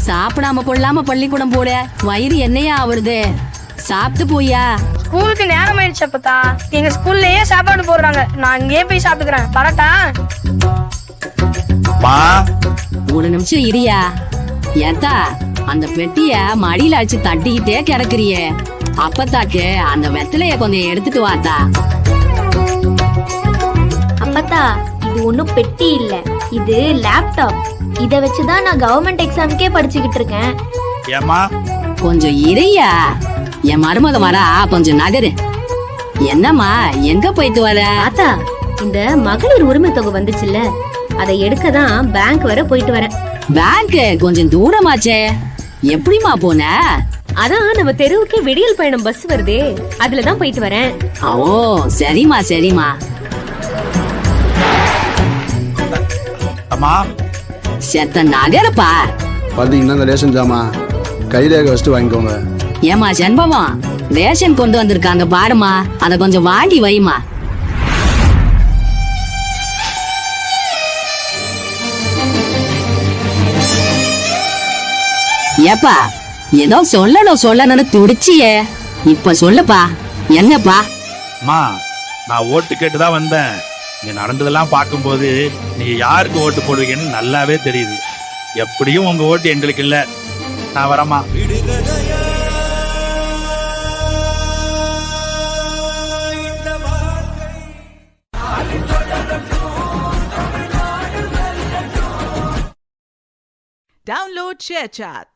சாப்பிடாம கொள்ளாம பள்ளிக்கூடம் போட வயிறு என்னையா ஆவருது? சாப்பிட்டு போயா. ஸ்கூலுக்கு நேரம் ஆயிடுச்சு அப்பத்தா. எங்க ஸ்கூல்லயே சாப்பாடு போடுறாங்க. நான் இங்கேயே போய் சாப்பிட்டுக்கிறேன். பரட்டா? ஒரு நிமிஷம் இரியா. ஏத்தா அந்த பெட்டிய மடியில வச்சு தட்டிக்கிட்டே கிடக்குறியே. அப்பத்தாக்கு அந்த வெத்தலைய கொஞ்சம் எடுத்துட்டு வாத்தா. அப்பத்தா, இது ஒன்னும் பெட்டி இல்ல, இது லேப்டாப். இத வச்சுதான் நான் கவர்மெண்ட் எக்ஸாமுக்கே படிச்சுக்கிட்டு இருக்கேன். ஏமா கொஞ்சம் இரியா. என் மருமக வரா, கொஞ்சம் நகரு. என்னம்மா எங்க போயிட்டு வர? ஆத்தா, இந்த மகளிர் உரிமை தொகை வந்துச்சுல்ல, அதை எடுக்கதான் பேங்க் வர போயிட்டு வரேன். பேங்க் கொஞ்சம் தூரமாச்சே, எப்படிமா போன? அதான் நம்ம தெருவுக்கே விடியல் பயணம் பஸ் வருதே, அதுலதான் போயிட்டு வரேன். ஓ சரிமா சரிமா. அம்மா செத்த நகரப்பா. பாத்தீங்கன்னா இந்த ரேஷன் ஜாமா கையில வச்சுட்டு வாங்கிக்கோங்க. ஏமா செண்பவம், ரேஷன் கொண்டு வந்திருக்காங்க பாருமா, அத கொஞ்சம் வாங்கி வைமா. ஏப்பா ஏதோ சொல்லணும்னு துடிச்சியே, இப்ப சொல்லுப்பா, என்னப்பா? அம்மா நான் ஓட்டு கேட்டுதான் வந்தேன். நீ நடந்ததெல்லாம் பார்க்கும்போது நீங்க யாருக்கு ஓட்டு போடுவீங்கன்னு நல்லாவே தெரியுது. எப்படியும் உங்க ஓட்டு எங்களுக்கு இல்ல. நான் வரமா. Download ShareChat.